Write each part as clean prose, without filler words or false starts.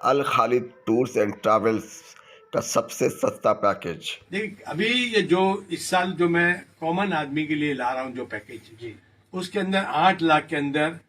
Al Khalid tours and travels का सबसे सस्ता पैकेज। देखिए अभी ये जो इस साल जो मैं कॉमन आदमी के लिए ला रहा हूँ जो पैकेज जी, उसके अंदर 8 लाख के अंदर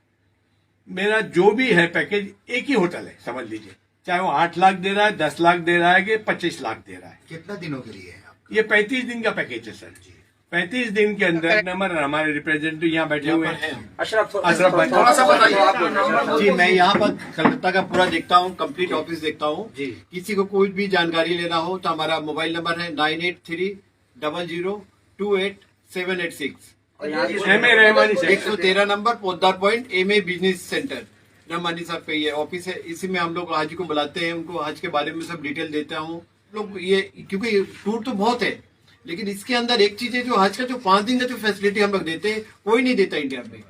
मेरा जो भी है पैकेज एक ही होटल है, समझ लीजिए। चाहे वो 8 लाख दे रहा है, 10 लाख दे रहा है कि 25 लाख दे रहा है। कितना दिनों के लिए है आपका? ये 35 दिन का पैकेज है सर जी। 35 दिन के अंदर नंबर हमारे रिप्रेजेंटेटिव यहाँ बैठे हुए हैं। अशरफ भाई थोड़ा सा बताइए। जी, मैं यहाँ पर कलकत्ता का पूरा देखता हूँ, कंप्लीट ऑफिस देखता हूँ जी। किसी को कोई भी जानकारी लेना हो तो हमारा मोबाइल नंबर है 9830028786। रहमानी से 113 number Poddar point MA business centre Rahmani साहब का ये ऑफिस है। इसी में हम लोग हाजी को बुलाते हैं, उनको हज के बारे में सब डिटेल देता हूँ लोग। ये क्योंकि टूर तो बहुत है, लेकिन इसके अंदर एक चीज है जो हज का जो 5 दिन का जो फैसिलिटी हम लोग देते हैं कोई नहीं देता इंडिया में।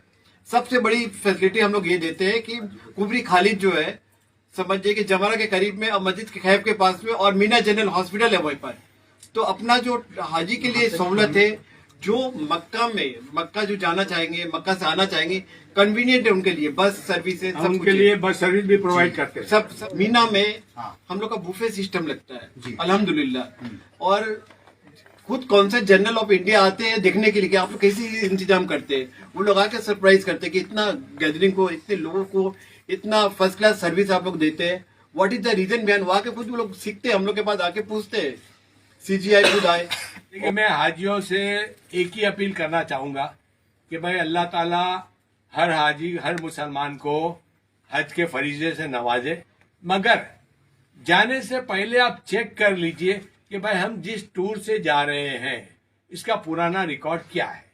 सबसे बड़ी फैसिलिटी हम लोग ये देते हैं कि कुबरी खालिद जो है, समझिए कि जमारा के करीब में और मस्जिद के खैब के पास में और मीना जनरल हॉस्पिटल है वहीं पर। तो अपना जो हाजी के लिए सहूलत है, जो मक्का जो जाना चाहेंगे, मक्का से आना चाहेंगे, कन्वीनियंट है उनके लिए। बस सर्विस है, सब उनके लिए बस सर्विस भी प्रोवाइड करते हैं। सब मीना में हम लोग का बुफे सिस्टम लगता है अल्हम्दुलिल्लाह। और खुद कौंसल जनरल ऑफ इंडिया आते हैं देखने के लिए कि आप लोग कैसे इंतजाम करते हैं। वो लोग आके सरप्राइज करते हैं कि इतना गैदरिंग को, इतने लोगों को इतना फर्स्ट क्लास सर्विस आप लोग देते हैं। What is the reason behind? वहां के खुद वो लोग सीखते हैं, हम लोग के पास आके पूछते हैं। CGI खुद आए। देखिए मैं हाजियों से एक ही अपील करना चाहूंगा कि भाई अल्लाह ताला हर हाजी, हर मुसलमान को हज के फरीजे से नवाजे, मगर जाने से पहले आप चेक कर लीजिए कि भाई हम जिस टूर से जा रहे हैं इसका पुराना रिकॉर्ड क्या है,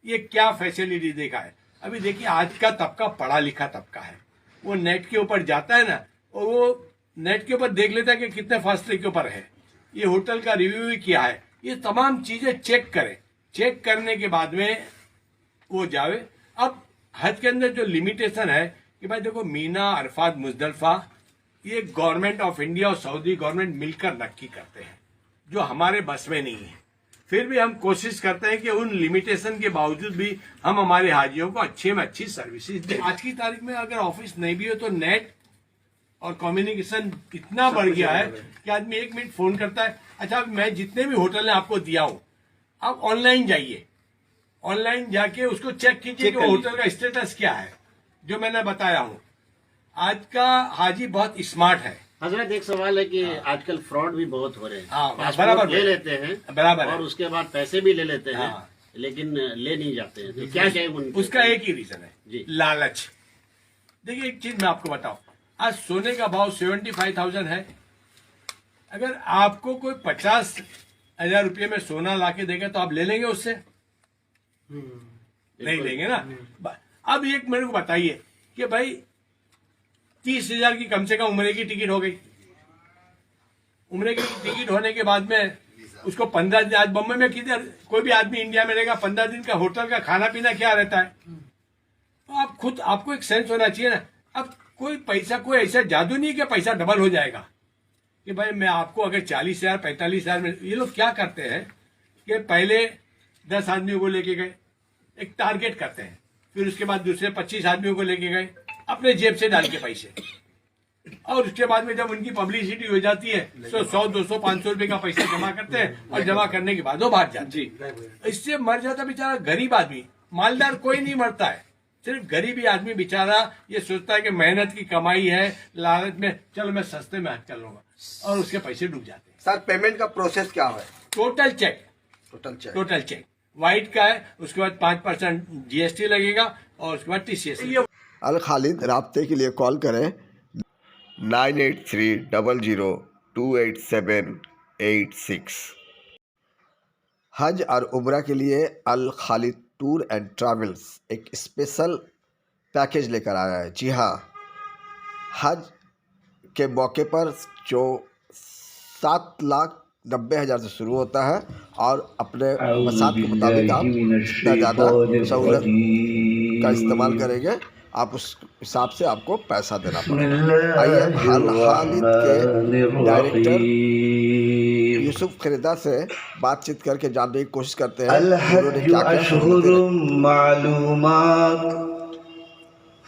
ये क्या फैसिलिटी देखा है। अभी देखिए आज का तबका पढ़ा लिखा तबका है, वो नेट के ऊपर जाता है ना, और वो नेट के ऊपर देख लेता है कि कितने फासले के ऊपर है, ये होटल का रिव्यू भी किया है। ये तमाम चीजें चेक करें, चेक करने के बाद में वो जावे। अब हज के अंदर जो लिमिटेशन है कि भाई देखो मीना, अरफात, मुजदलफा ये गवर्नमेंट ऑफ इंडिया और सऊदी गवर्नमेंट मिलकर नक्की करते हैं, जो हमारे बस में नहीं है। फिर भी हम कोशिश करते हैं कि उन लिमिटेशन के बावजूद भी हम हमारे हाजियों को अच्छे में अच्छी सर्विसेज दें। आज की तारीख में अगर ऑफिस नहीं भी हो तो नेट और कम्युनिकेशन इतना बढ़ गया है कि आदमी 1 मिनट फोन करता है। अच्छा, मैं जितने भी होटल ने आपको दिया हूं, आप ऑनलाइन जाइए, ऑनलाइन जाके उसको चेक कीजिए कि होटल का स्टेटस क्या है, जो मैंने बताया हूं। आज का हाजी बहुत स्मार्ट है। हजरत एक सवाल है कि आजकल फ्रॉड भी बहुत हो रहे हैं। बराबर ले लेते हैं, बराबर और उसके बाद पैसे भी ले लेते हैं, हाँ। लेकिन ले नहीं जाते हैं। तो क्या चाहिए उसका एक ही रीजन है जी, लालच। देखिए एक चीज मैं आपको बताऊं, आज सोने का भाव 75,000 है। अगर आपको कोई 50,000 रुपये में सोना लाके देगा तो आप ले लेंगे उससे? नहीं लेंगे ना। अब एक मेरे को बताइए कि भाई 30,000 की कम से कम उम्रे की टिकट हो गई। उम्रे की टिकट होने के बाद में उसको 15 दिन, आज बम्बई में किधर कोई भी आदमी इंडिया में रहेगा 15 दिन का होटल का खाना पीना क्या रहता है, तो आप खुद आपको एक सेंस होना चाहिए ना। अब कोई पैसा, कोई ऐसा जादू नहीं कि पैसा डबल हो जाएगा कि भाई मैं आपको अगर 40,000 45,000 में। ये लोग क्या करते हैं कि पहले 10 आदमियों को लेके गए, एक टारगेट करते हैं, फिर उसके बाद दूसरे 25 आदमियों को लेके गए अपने जेब से डाल के पैसे, और उसके बाद में जब उनकी पब्लिसिटी हो जाती है तो 100 200 500 रुपए का पैसा जमा करते हैं, और जमा करने के बाद वो भाग जाते हैं। इससे मर जाता बेचारा गरीब आदमी, मालदार कोई नहीं मरता है, सिर्फ गरीबी आदमी बेचारा ये सोचता है कि मेहनत की कमाई है, लालच में चलो मैं सस्ते में हज कर लूंगा, और उसके पैसे डूब जाते हैं। सर पेमेंट का प्रोसेस क्या है? टोटल चेक व्हाइट का है, उसके बाद 5% GST लगेगा, और उसके बाद TCS। अल खालिद राब्ते के लिए कॉल करें 9830028786। हज और उम्रा के लिए अल खालिद टूर एंड ट्रैवल्स एक स्पेशल पैकेज लेकर आया है। जी हाँ, हज के मौके पर जो 7,90,000 से शुरू होता है, और अपने मसाब के मुताबिक आप जितना ज़्यादा सहूलत का इस्तेमाल करेंगे आप उस हिसाब से आपको पैसा देना पड़ेगा। आइए अल खालिद के डायरेक्टर यूसुफ खरीदा से बातचीत करके जानने की कोशिश करते हैं उन्होंने क्या क्या।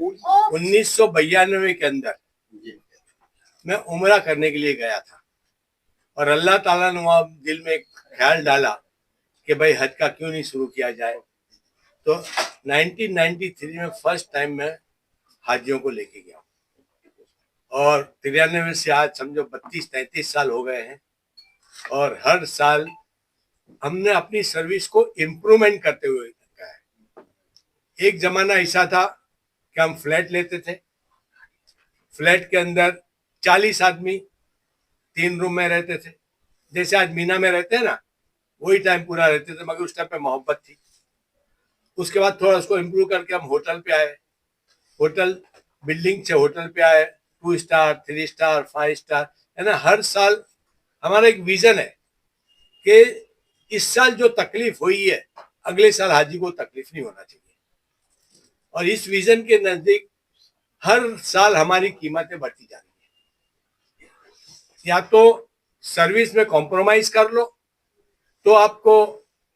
1992 के अंदर मैं उम्रा करने के लिए गया था और अल्लाह ताला ने वहाँ दिल में एक ख्याल डाला कि भाई हज का क्यों नहीं शुरू किया जाए। तो 1993 में फर्स्ट टाइम मैं हाजियों को लेके गया और 93 से आज समझो 32-33 साल हो गए हैं और हर साल हमने अपनी सर्विस को इम्प्रूवमेंट करते हुए रखा है। एक जमाना ऐसा था कि हम फ्लैट लेते थे, फ्लैट के अंदर 40 आदमी 3 रूम में रहते थे, जैसे आज मीना में रहते हैं ना, वही टाइम पूरा रहते थे, मगर उस टाइम पे मोहब्बत थी। उसके बाद थोड़ा उसको इम्प्रूव करके हम होटल पे आए, होटल बिल्डिंग से होटल पे आए, 2 स्टार 3 स्टार 5 स्टार, है ना। हर साल हमारा एक विजन है कि इस साल जो तकलीफ हुई है अगले साल हाजी को तकलीफ नहीं होना चाहिए, और इस विजन के नजदीक हर साल हमारी कीमतें बढ़ती जा रही है। या तो सर्विस में कॉम्प्रोमाइज कर लो तो आपको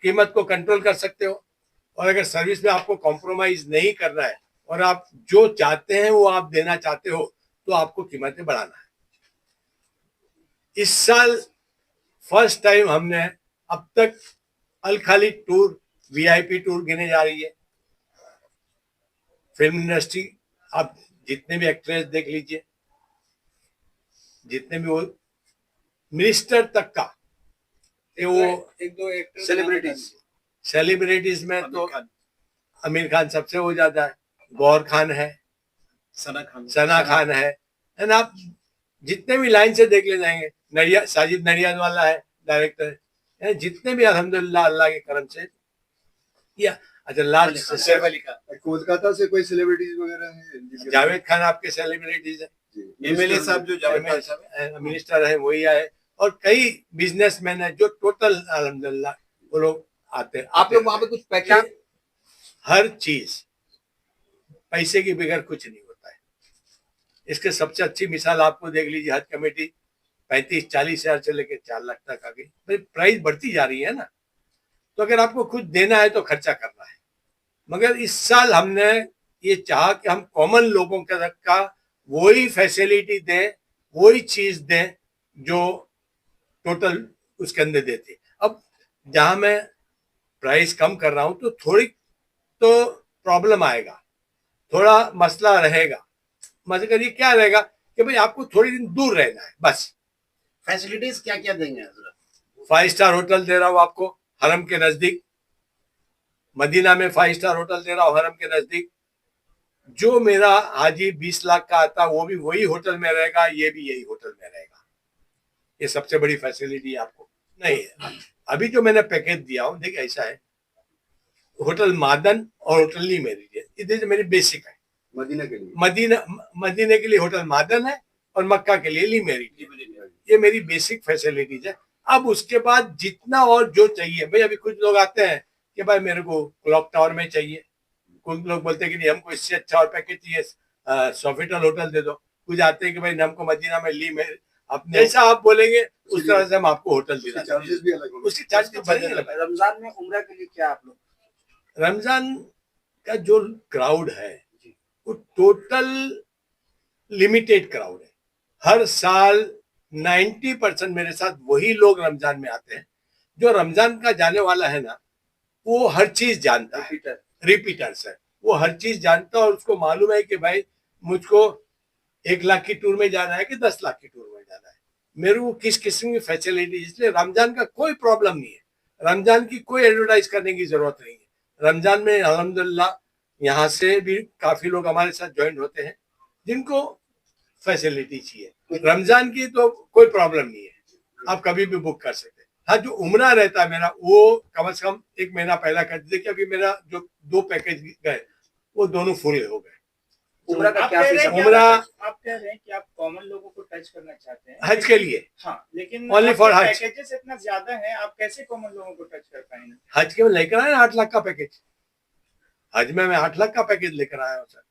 कीमत को कंट्रोल कर सकते हो, और अगर सर्विस में आपको कॉम्प्रोमाइज नहीं करना है और आप जो चाहते हैं वो आप देना चाहते हो तो आपको कीमतें बढ़ाना है। इस साल फर्स्ट टाइम हमने अब तक अल खालिद टूर वीआईपी टूर गिने जा रही है। फिल्म इंडस्ट्री आप जितने भी एक्ट्रेस देख लीजिए, जितने भी वो मिनिस्टर तक का, वो एक दो सेलिब्रिटीज में तो आमिर खान सबसे हो जाता है, गौर खान है, सना खान है ना। आप जितने भी लाइन से देख ले जाएंगे, नडिया साजिद नडियाद वाला है डायरेक्टर है, जितने भी अल्हम्दुलिल्लाह अल्लाह के करम से या अच्छा लास्ट सैफ अली का कोलकाता से कोई सेलिब्रिटीज वगैरह हैं? जावेद खान आपके सेलिब्रिटीज है, एमएलए साहब जो जावेद खान साहब मिनिस्टर है वही आए, और कई बिजनेसमैन है जो टोटल अल्हम्दुलिल्लाह वो लोग आते हैं। आप लोग वहां पे कुछ पैकेज, हर चीज पैसे के बगैर कुछ नहीं होता है। इसके सबसे अच्छी मिसाल आपको देख लीजिए, हज कमेटी 35-40 हजार से लेकर 4 लाख तक आ गई। प्राइस बढ़ती जा रही है ना, तो अगर आपको खुद देना है तो खर्चा करना है। मगर इस साल हमने ये चाहा कि हम कॉमन लोगों का वही फैसिलिटी दें, वही चीज दें जो टोटल उसके अंदर देते। अब जहां मैं प्राइस कम कर रहा हूं तो थोड़ी तो प्रॉब्लम आएगा, थोड़ा मसला रहेगा, मगर ये क्या रहेगा कि भाई आपको थोड़ी दिन दूर रहना है बस। फैसिलिटीज क्या क्या देंगे हजरत? 5 स्टार होटल दे रहा हूं आपको हरम के नजदीक, मदीना में 5 स्टार होटल दे रहा हूं हरम के नजदीक। जो मेरा हाजी 20 लाख का आता वो भी वही होटल में रहेगा, ये भी यही होटल में रहेगा। ये सबसे बड़ी फैसिलिटी आपको नहीं है। अभी जो मैंने पैकेज दिया हूं, देखिए ऐसा है, होटल मादन और होटल ली मेरी मेरी बेसिक है। मदीना के लिए होटल मादन है और मक्का के लिए ली मेरी, ये मेरी बेसिक फैसिलिटीज है। अब उसके बाद जितना और जो चाहिए, भाई अभी कुछ लोग आते हैं कि भाई मेरे को क्लॉक टावर में चाहिए, कुछ लोग बोलते हैं कि नहीं हमको इससे अच्छा और पैकेज चाहिए, सोफिटल होटल दे दो। कुछ आते हैं कि भाई हमको मदीना में ली में अपने जैसा आप बोलेंगे उस तरह से हम आपको होटल दिला, चार्जेस भी अलग होंगे। उसके चार्जेस अलग। रमजान में उम्रा के लिए क्या आप लोग? रमजान का जो क्राउड है वो टोटल लिमिटेड क्राउड है। हर साल 90% मेरे साथ वही लोग रमजान में आते हैं जो रमजान का जाने वाला है ना, वो हर चीज जानता है, रिपीटर्स है, वो हर चीज जानता है और उसको मालूम है कि भाई मुझको 1 लाख की टूर में जाना है कि 10 लाख की टूर में जाना है, मेरे को किस किस्म की फैसिलिटी। इसलिए रमजान का कोई प्रॉब्लम नहीं है, रमजान की कोई एडवर्टाइज करने की जरूरत नहीं है। रमजान में अल्हम्दुलिल्लाह यहाँ से भी काफी लोग हमारे साथ ज्वाइन होते हैं जिनको फैसिलिटी चाहिए। रमजान की तो कोई प्रॉब्लम नहीं है, आप कभी भी बुक कर सकते हैं। हाँ, जो उम्रा रहता है मेरा वो कम से कम 1 महीना पहला कर दीजिए कि अभी मेरा जो 2 पैकेज गए वो दोनों फुल हो गए, उम्रा का क्या फीस है? उम्रा आप कह रहे हैं कि आप कॉमन लोगों को टच करना चाहते हैं हज के लिए, हाँ, लेकिन Only for आपके Hajj. पैकेजेस इतना ज्यादा है, आप कैसे कॉमन लोगों को टच कर पाएंगे? हज के में लेकर आए 8 लाख का पैकेज। हज में मैं 8 लाख का पैकेज लेकर आया हूँ सर।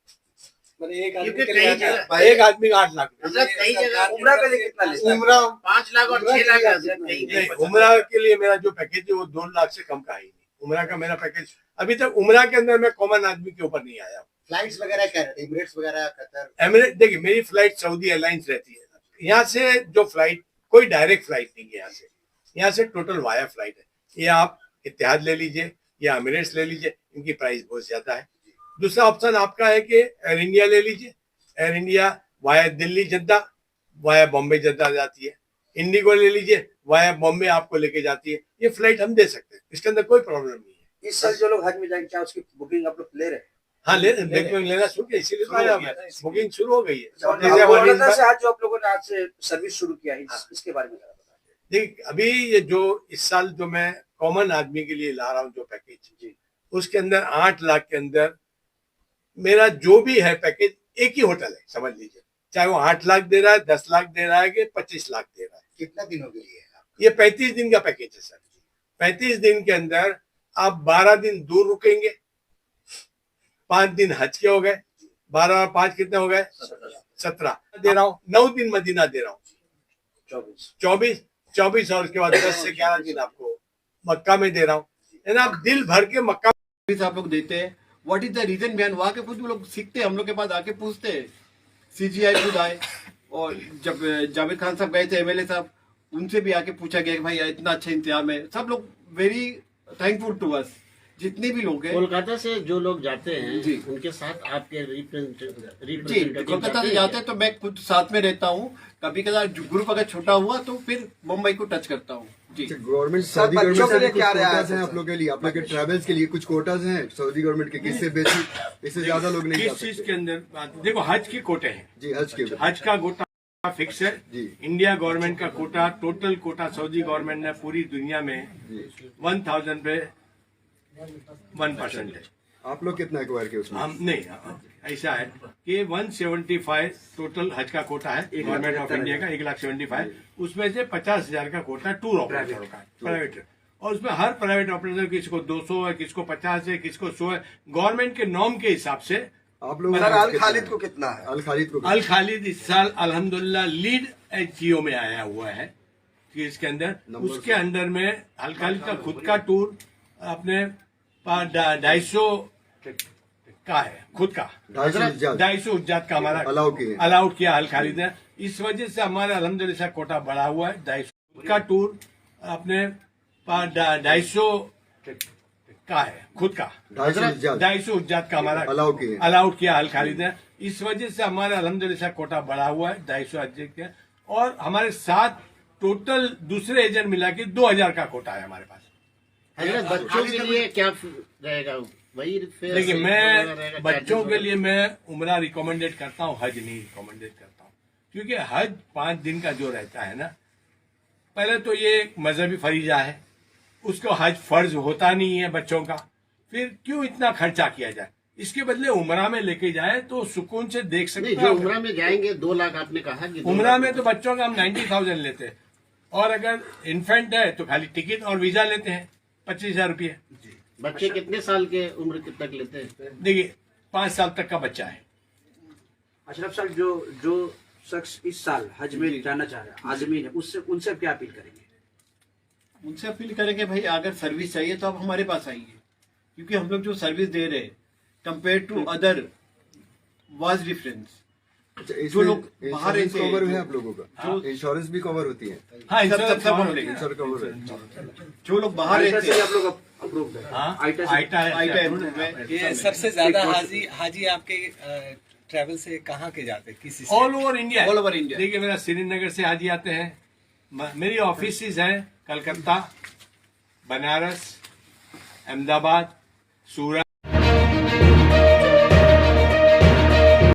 क्योंकि कई जगह एक आदमी का 8 लाख रुपए। कई जगह उम्रा के लिए कितना लेते हैं? उम्रा 5 लाख और 6 लाख है। नहीं, उम्रा के लिए मेरा जो पैकेज है वो 2 लाख से कम का ही नहीं। उम्रा का मेरा पैकेज अभी तक उम्रा के अंदर मैं कॉमन आदमी के ऊपर नहीं आया हूँ। फ्लाइट्स वगैरह क्या रहते हैं? एमिरेट्स वगैरह, कतर? एमिरेट देखिए, मेरी फ्लाइट सऊदी एयरलाइंस रहती है। यहाँ से जो फ्लाइट, कोई डायरेक्ट फ्लाइट नहीं है यहाँ से टोटल वाया फ्लाइट है। ये आप इत्तेहाद ले लीजिए या एमिरेट्स ले लीजिए, इनकी प्राइस बहुत ज्यादा है। दूसरा ऑप्शन आपका है कि एयर इंडिया ले लीजिए। Air India via Delhi Jeddah, via Bombay Jeddah जाती है। इंडिगो ले लीजिए, वाया बॉम्बे आपको लेके जाती है। ये फ्लाइट हम दे सकते हैं, इसके अंदर कोई प्रॉब्लम नहीं है। इस साल जो लोग हज में जाएंगे, क्या उसकी बुकिंग आप लोग ले रहे हैं? हाँ, लेना शुरू किया, इसीलिए तो आया मैं। बुकिंग शुरू हो गई है। और जैसे हमारी कोलकाता से आज जो आप लोगों ने आज से सर्विस शुरू किया है, इसके बारे में जरा बताइए। देख, अभी ये जो इस साल जो मैं कॉमन आदमी के लिए ला रहा हूँ जो पैकेज, उसके अंदर 8 लाख के अंदर मेरा जो भी है पैकेज, एक ही होटल है समझ लीजिए। चाहे वो 8 लाख दे रहा है, 10 लाख दे रहा है कि 25 लाख दे रहा है। कितना दिनों के लिए है? ये 35 दिन का पैकेज है सर। 35 दिन के अंदर आप 12 दिन दूर रुकेंगे, 5 दिन हज के हो गए, 12 और 5 कितने हो गए? 17 दे रहा हूँ। 9 दिन मदीना दे रहा हूँ, 24 और उसके बाद 10 से 11 दिन आपको मक्का में दे रहा हूँ। यानी आप दिल भर के मक्का सर्विस आप लोग देते हैं। What is the reason behind? वहाँ के खुद वो लोग सीखते हैं, हम लोग के पास आके पूछते हैं। CGI खुद आए, और जब जावेद खान साहब गए थे, MLA साहब, उनसे भी आके पूछा गया कि भाई इतना अच्छा इंतजाम है। सब लोग वेरी थैंकफुल टू अस, जितने भी लोग हैं। कोलकाता से जो लोग जाते हैं जी, उनके साथ आपके जी, रिप्रेजेंटेटिव कोलकाता से जाते हैं तो मैं खुद साथ में रहता हूँ। कभी कभार ग्रुप अगर छोटा हुआ तो फिर मुंबई को टच करता हूँ। जी, गवर्नमेंट, सऊदी गवर्नमेंट से कुछ कोटास हैं आप लोग के लिए, आप लोग के ट्रैवल्स के लिए कुछ कोटास हैं सऊदी गवर्नमेंट के, किससे बेसी, इससे ज्यादा लोग नहीं जा किस चीज सकते? के अंदर देखो, हज के कोटे हैं। जी, हज के हज का कोटा फिक्स है जी। इंडिया गवर्नमेंट का quota, total quota Saudi government ने पूरी दुनिया में 1000 पे 1% है। आप लोग कितना एक्वायर किए उसमें? हम नहीं, ऐसा है कि 175 टोटल हज का कोटा है गवर्नमेंट ऑफ इंडिया का, 1,75,000। उसमें से 50,000 का कोटा टूर ऑपरेटरों का, प्राइवेट। और उसमें हर प्राइवेट ऑपरेटर किसको 200 है, किसको 50 है, किसको 100 है। गवर्नमेंट के नॉर्म के हिसाब से आप लोग अल खालिद को कितना है? अल खालिद को अल खालिद इस साल अल्हम्दुलिल्लाह लीड एचजीओ में आया हुआ है कि इसके अंदर, उसके अंडर में अल खालिद का खुद का टूर अपने 250 का है, खुद का 250 उज्जात का हमारा अलाउड किया अल खालिद ने। इस वजह से हमारा अल्हम्दुलिल्लाह कोटा बढ़ा हुआ है। 250 का टूर अपने 250 का है, खुद का 250 उज्जात का हमारा अलाउड किया अल खालिद ने। इस वजह से हमारा अल्हम्दुलिल्लाह कोटा बढ़ा हुआ है 250 हज के। और हमारे साथ टोटल दूसरे एजेंट मिला के 2000 का कोटा है हमारे पास। हजरत बच्चों के लिए क्या रहेगा? वही देखिए, मैं बच्चों के लिए मैं उम्रा रिकमेंडेड करता हूँ, हज नहीं रिकमेंडेड करता हूँ। क्योंकि हज 5 दिन का जो रहता है ना, पहले तो ये मजहबी फरीजा है, उसको हज फर्ज होता नहीं है बच्चों का, फिर क्यों इतना खर्चा किया जाए? इसके बदले उम्रा में लेके जाए तो सुकून से देख सकते हैं। जो उम्रा में जाएंगे 2 लाख आपने कहा कि उम्रा में तो बच्चों का हम 90,000 लेते हैं, और अगर इन्फेंट है तो खाली टिकट और वीजा लेते हैं 25,000 रुपये। बच्चे कितने साल के उम्र तक लेते हैं? देखिए, 5 साल तक का बच्चा है। अशरफ साहब, जो शख्स इस साल हज में जाना चाह रहा है, आदमी है, उससे उनसे क्या अपील करेंगे? उनसे अपील करेंगे भाई अगर सर्विस चाहिए तो आप हमारे पास आइए, क्योंकि हम लोग जो सर्विस दे रहे हैं compare to other was difference. जो लोग बाहर रहते हैं, कवर है आप लोगों का, जो इंश्योरेंस भी कवर होती है। हाँ, सब इंश्योरेंस कवर है। जो लोग बाहर रहते हैं, आप लोग अप्रूव्ड है? आईटा ये सबसे ज्यादा हाजी आपके ट्रैवल से कहाँ के जाते हैं? किसी से? All over India. All over India. देखिए, मेरा श्रीनगर से हाजी आते हैं। मेरी ऑफिसेज हैं कलकत्ता, बनारस, अहमदाबाद, सूरत।